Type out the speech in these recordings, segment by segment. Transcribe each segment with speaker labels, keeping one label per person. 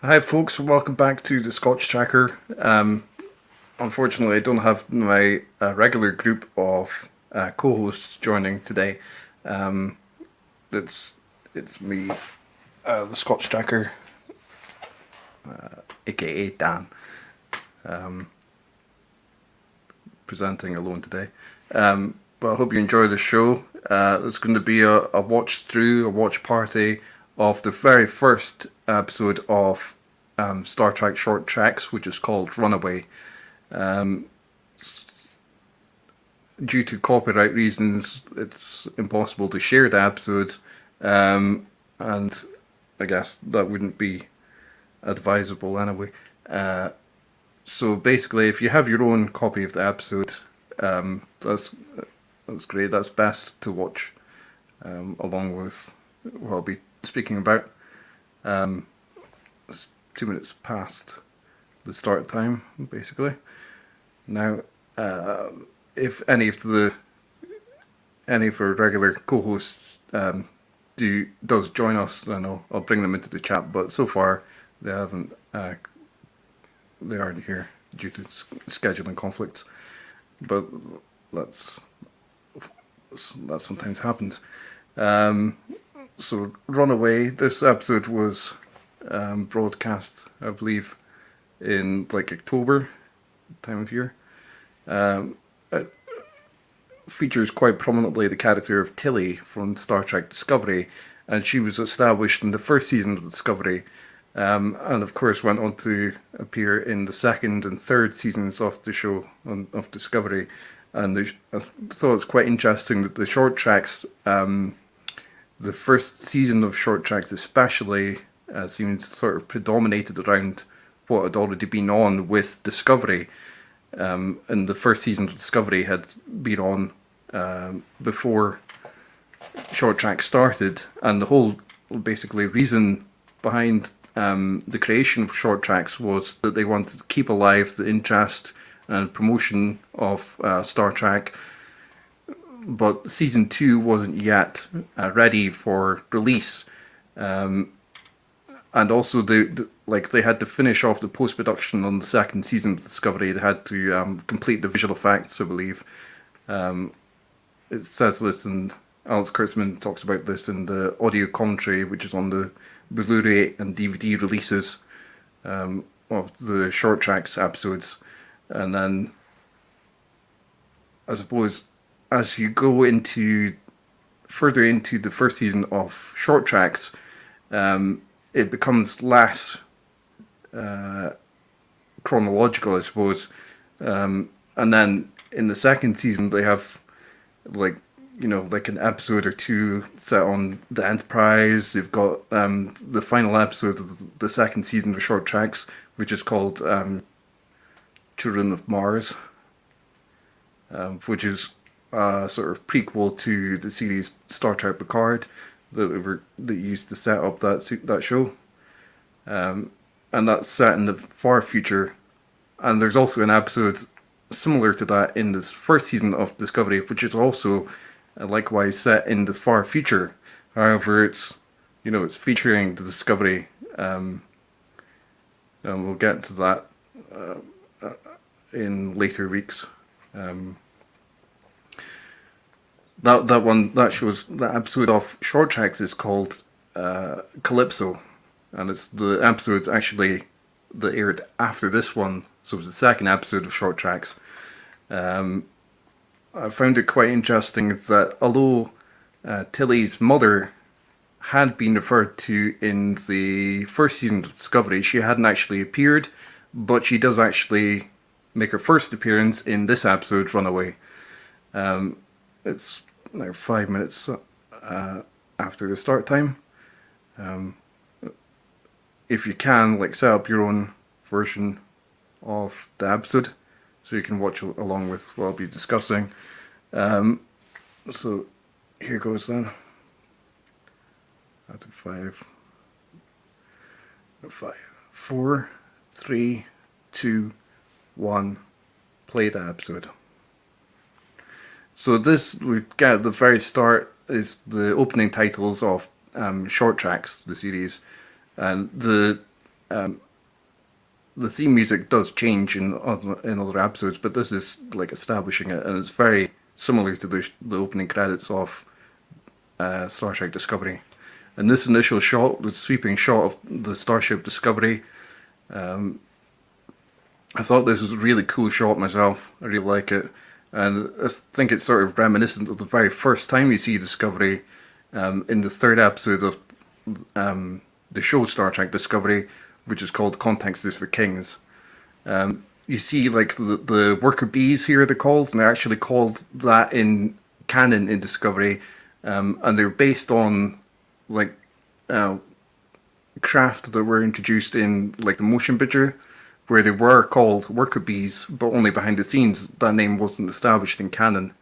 Speaker 1: Hi folks, welcome back to the Scotch Tracker. Unfortunately, I don't have my regular group of co-hosts joining today. Um, it's it's me, the Scotch Tracker, aka Dan, presenting alone today. But I hope you enjoy the show. It's going to be a watch through, a watch party of the very first episode of Star Trek Short Tracks, which is called Runaway. Due to copyright reasons, it's impossible to share the episode, and I guess that wouldn't be advisable anyway. So basically, if you have your own copy of the episode, that's great. That's best to watch along with what I'll be speaking about. It's 2 minutes past the start time, basically. Now, if any of our regular co-hosts does join us, then I'll bring them into the chat. But so far, they haven't. They aren't here due to scheduling conflicts. But that's that sometimes happens. So Runaway. This episode was broadcast, I believe, in like October time of year. It features quite prominently the character of Tilly from Star Trek Discovery, and she was established in the first season of Discovery, and of course went on to appear in the second and third seasons of the show of Discovery. And I thought it's quite interesting that the short tracks, the first season of short tracks especially, seems sort of predominated around what had already been on with Discovery. And the first season of Discovery had been on before short track started, and the whole basically reason behind the creation of short tracks was that they wanted to keep alive the interest and promotion of Star Trek, but season 2 wasn't yet ready for release, and also they had to finish off the post production on the second season of Discovery. They had to complete the visual effects, I believe. It says this, and Alex Kurtzman talks about this in the audio commentary, which is on the Blu-ray and DVD releases of the short tracks episodes. And then, I suppose, as you go further into the first season of short tracks, it becomes less chronological, I suppose. And then in the second season, they have like an episode or two set on the Enterprise. They've got the final episode of the second season of short tracks, which is called Children of Mars, which is a sort of prequel to the series Star Trek Picard that used to set up that show, and that's set in the far future. And there's also an episode similar to that in this first season of Discovery, which is also likewise set in the far future. However, it's featuring the Discovery, and we'll get to that in later weeks. That episode of Short Tracks is called Calypso, and it's the episode's actually that aired after this one, so it was the second episode of Short Tracks. I found it quite interesting that although Tilly's mother had been referred to in the first season of Discovery, she hadn't actually appeared, but she does actually make her first appearance in this episode, Runaway. It's now 5 minutes after the start time. If you can, set up your own version of the episode so you can watch along with what I'll be discussing. So here goes then. Out of 5, 4, 3, 2, 1. Play the episode. So this, we get at the very start, is the opening titles of Short Tracks, the series. And the the theme music does change in other episodes, but this is like establishing it, and it's very similar to the opening credits of Star Trek Discovery. And this initial shot, the sweeping shot of the Starship Discovery, I thought this was a really cool shot myself. I really like it. And I think it's sort of reminiscent of the very first time you see Discovery in the third episode of the show Star Trek Discovery, which is called Context is for Kings. You see, like, the worker bees here, they're called, and they're actually called that in canon in Discovery. And they're based on, like, craft that were introduced in, like, the motion picture, where they were called worker bees, but only behind the scenes. That name wasn't established in canon.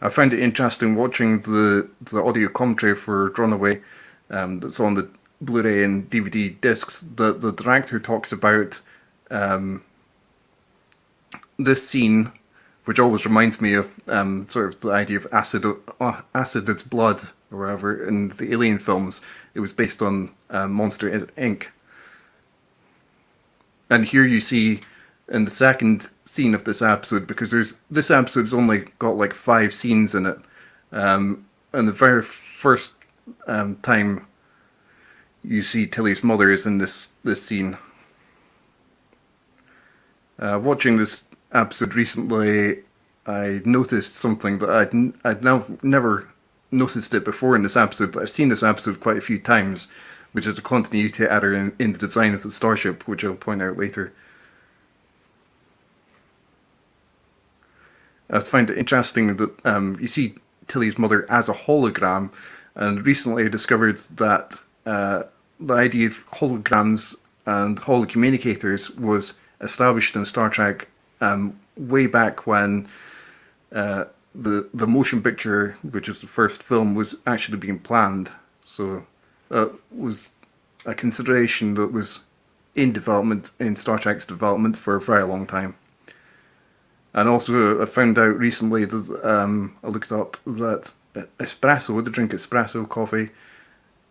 Speaker 1: I found it interesting watching the audio commentary for Runaway that's on the Blu-ray and DVD discs. The director talks about this scene, which always reminds me of sort of the idea of acid is blood, or whatever, in the Alien films. It was based on Monster Inc. And here you see in the second scene of this episode, because this episode's only got like 5 scenes in it, and the very first time you see Tilly's mother is in this scene. Watching this episode recently, I noticed something that I'd never noticed it before in this episode, but I've seen this episode quite a few times, which is a continuity error in the design of the starship, which I'll point out later. I find it interesting that you see Tilly's mother as a hologram, and recently I discovered that the idea of holograms and holocommunicators was established in Star Trek way back when the motion picture, which is the first film, was actually being planned. So that was a consideration that was in development, in Star Trek's development, for a very long time. And also I found out recently that I looked up that espresso, the drink espresso coffee,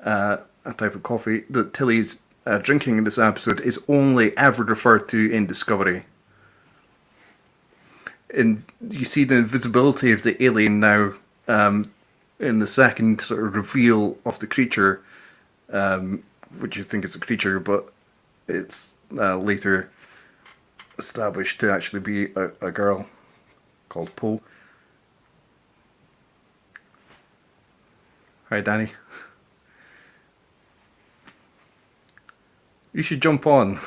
Speaker 1: a type of coffee that Tilly's drinking in this episode, is only ever referred to in Discovery. And you see the invisibility of the alien now in the second sort of reveal of the creature, which you think is a creature, but it's later established to actually be a girl called Poe. Hi, Danny. You should jump on.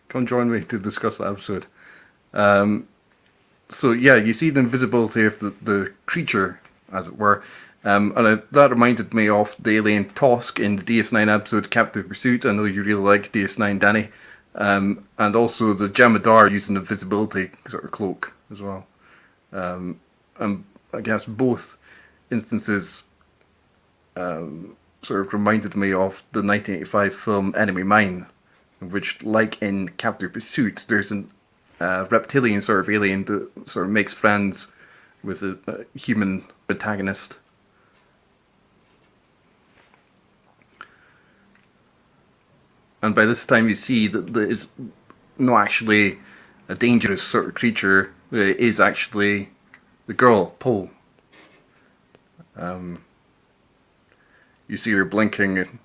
Speaker 1: Come join me to discuss the episode. So yeah, you see the invisibility of the creature, as it were. And that reminded me of the alien Tosk in the DS9 episode Captive Pursuit. I know you really like DS9, Danny. And also the Jemadar using the invisibility sort of cloak as well. And I guess both instances sort of reminded me of the 1985 film Enemy Mine, in which, like in Captive Pursuit, there's an reptilian sort of alien that sort of makes friends with a human protagonist. And by this time you see that it's not actually a dangerous sort of creature. It is actually the girl, Poe. You see her blinking.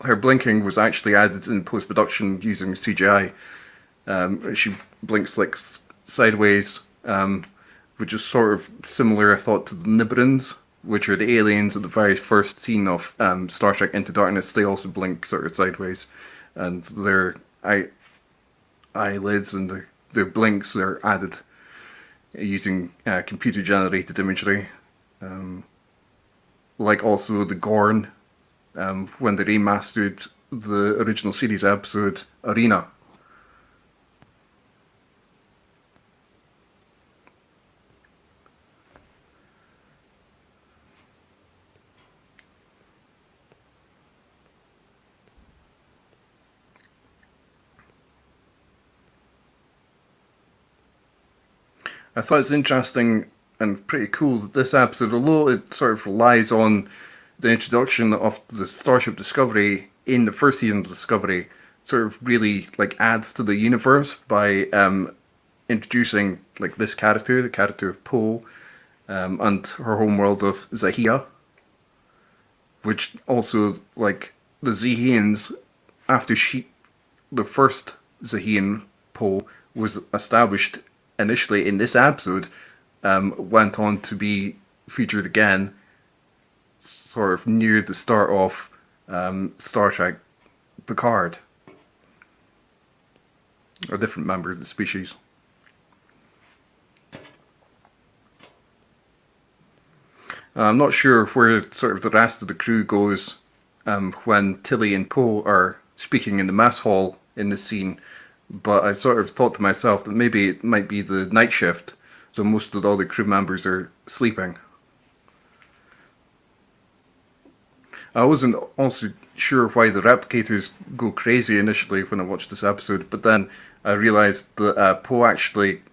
Speaker 1: Her blinking was actually added in post-production using CGI. She blinks like sideways, which is sort of similar, I thought, to the Nibrins, which are the aliens at the very first scene of Star Trek Into Darkness. They also blink sort of sideways, and their eyelids and their blinks are added using computer-generated imagery. Like also the Gorn, when they remastered the original series episode Arena. I thought it's interesting and pretty cool that this episode, although it sort of relies on the introduction of the Starship Discovery in the first season of Discovery, sort of really like adds to the universe by introducing like this character, the character of Poe, and her homeworld of Zahia, which also like the Zahians after the first Zahian Poe was established initially in this episode, went on to be featured again, sort of near the start of Star Trek Picard, a different member of the species. I'm not sure where sort of the rest of the crew goes when Tilly and Poe are speaking in the mess hall in this scene, but I sort of thought to myself that maybe it might be the night shift, so most of the other crew members are sleeping. I wasn't also sure why the replicators go crazy initially when I watched this episode, but then I realised that Poe actually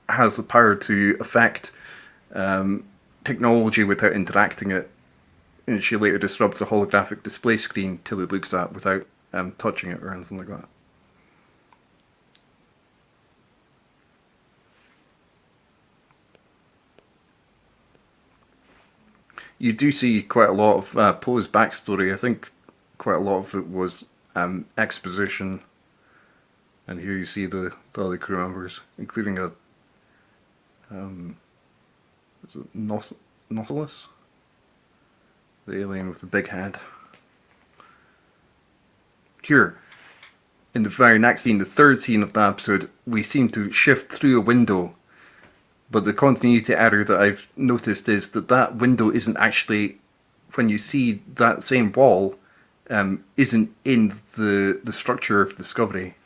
Speaker 1: has the power to affect technology without interacting it, and she later disrupts a holographic display screen Tilly looks at without touching it or anything like that. You do see quite a lot of Poe's backstory. I think quite a lot of it was exposition, and here you see the other crew members, including a is it Nautilus? The alien with the big head. Here, in the very next scene, the third scene of the episode, we seem to shift through a window. But the continuity error that I've noticed is that window isn't actually, when you see that same wall, isn't in the structure of Discovery.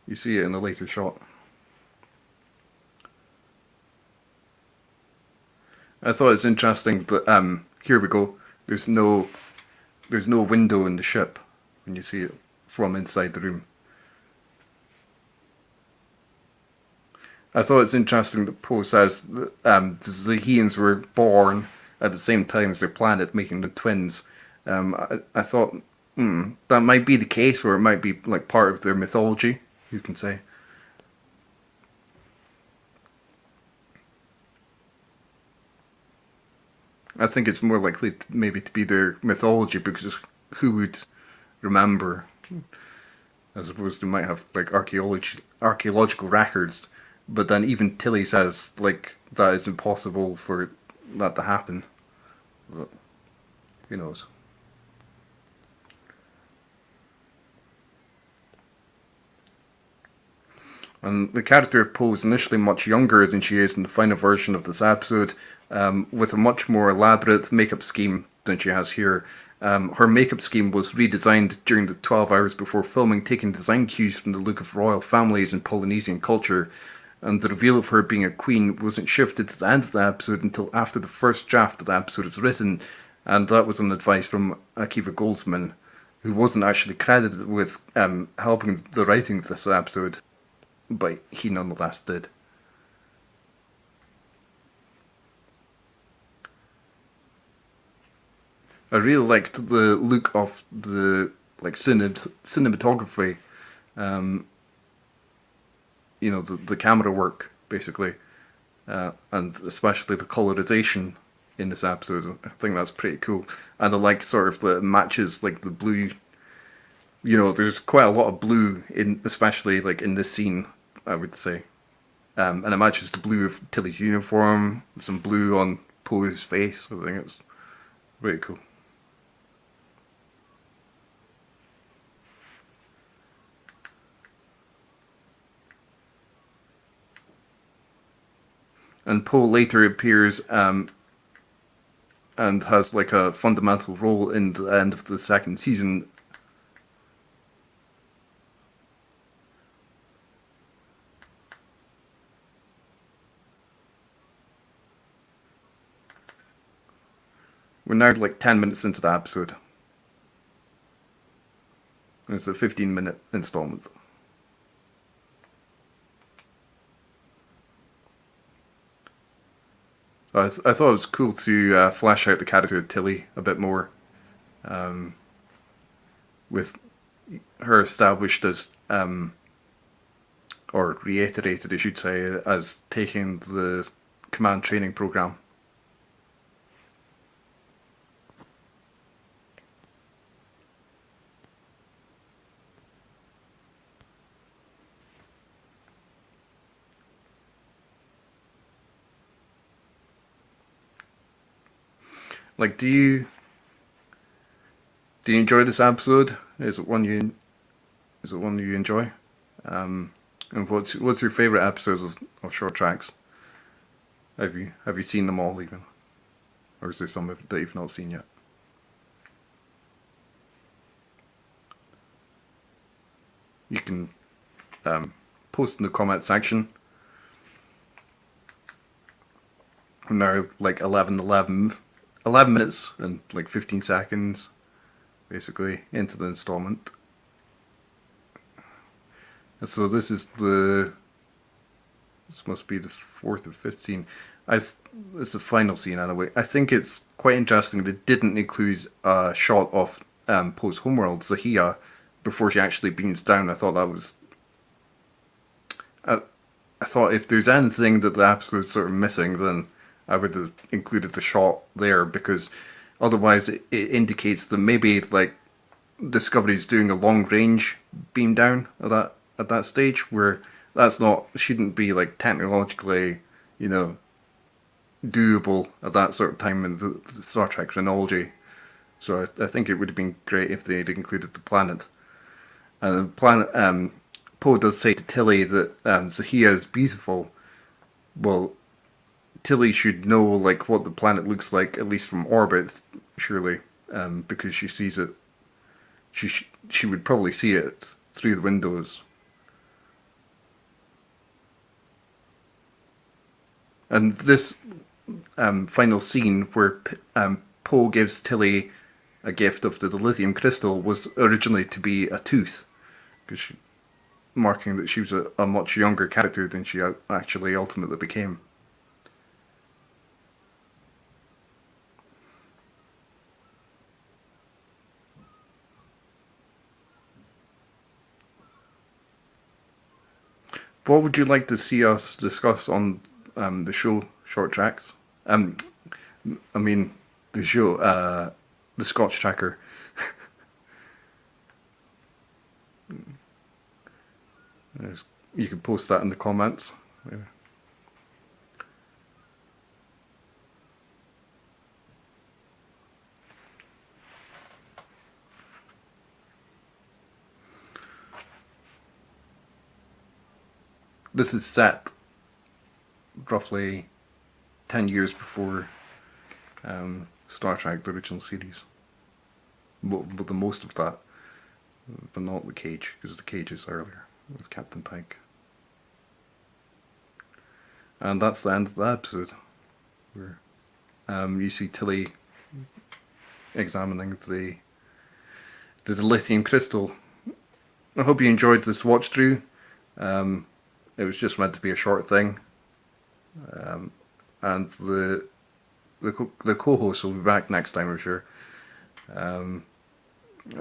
Speaker 1: You see it in a later shot. I thought it's interesting that here we go. There's no window in the ship when you see it from inside the room. I thought it's interesting that Poe says that the Zahians were born at the same time as their planet, making them twins. I thought that might be the case, or it might be like part of their mythology. You can say. I think it's more likely maybe to be their mythology, because who would remember, as opposed to might have like archaeological records. But then even Tilly says like that is impossible for that to happen. But who knows? And the character of Poe is initially much younger than she is in the final version of this episode, with a much more elaborate makeup scheme than she has here. Her makeup scheme was redesigned during the 12 hours before filming, taking design cues from the look of royal families in Polynesian culture. And the reveal of her being a queen wasn't shifted to the end of the episode until after the first draft of the episode was written, and that was on advice from Akiva Goldsman, who wasn't actually credited with helping the writing of this episode, but he nonetheless did. I really liked the look of the like cinematography. The camera work, basically, and especially the colorization in this episode. I think that's pretty cool. And I like sort of the matches, like the blue. There's quite a lot of blue especially like in this scene, I would say. And it matches the blue of Tilly's uniform, some blue on Poe's face. I think it's very cool. And Poe later appears and has like a fundamental role in the end of the second season. We're now like 10 minutes into the episode. And it's a 15-minute installment. I thought it was cool to flesh out the character of Tilly a bit more, with her established as, or reiterated, I should say, as taking the command training program. Like, do you enjoy this episode? Is it one you enjoy? And what's your favorite episodes of Short Tracks? Have you seen them all even, or is there some that you've not seen yet? You can post in the comment section. We're now like 11 minutes and like 15 seconds, basically, into the installment. And so this must be the fourth or fifth scene. It's the final scene anyway. I think it's quite interesting they didn't include a shot of post homeworld Zahia before she actually beams down. I thought that was. I thought if there's anything that the episode's sort of missing, then I would have included the shot there, because otherwise it indicates that maybe like Discovery's doing a long range beam down at that stage, where shouldn't be like technologically, doable at that sort of time in the Star Trek chronology. So I think it would have been great if they'd included the planet. And the planet, Poe does say to Tilly that Zahia is beautiful. Well, Tilly should know like what the planet looks like, at least from orbit, surely, because she sees it. She would probably see it through the windows. And this final scene where Poe gives Tilly a gift of the lithium crystal was originally to be a tooth, marking that she was a much younger character than she actually ultimately became. What would you like to see us discuss on the show Short Tracks? I mean, the show, the Scotch Tracker. You can post that in the comments. Yeah. This is set roughly 10 years before Star Trek, the original series. Well, the most of that, but not the Cage, because the Cage is earlier with Captain Pike. And that's the end of the episode, where you see Tilly examining the lithium crystal. I hope you enjoyed this watch through. It was just meant to be a short thing, and the co-host will be back next time, I'm sure.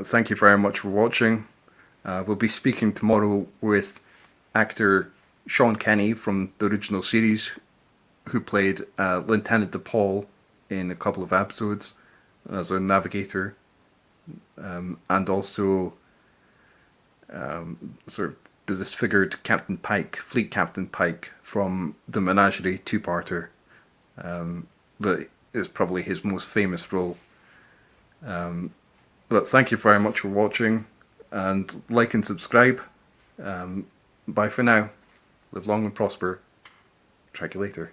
Speaker 1: Thank you very much for watching. We'll be speaking tomorrow with actor Sean Kenny from the original series, who played Lieutenant DePaul in a couple of episodes as a navigator, and also sort of the disfigured Captain Pike, Fleet Captain Pike from the Menagerie two-parter. That is probably his most famous role. But thank you very much for watching, and like and subscribe. Bye for now. Live long and prosper. Track you later.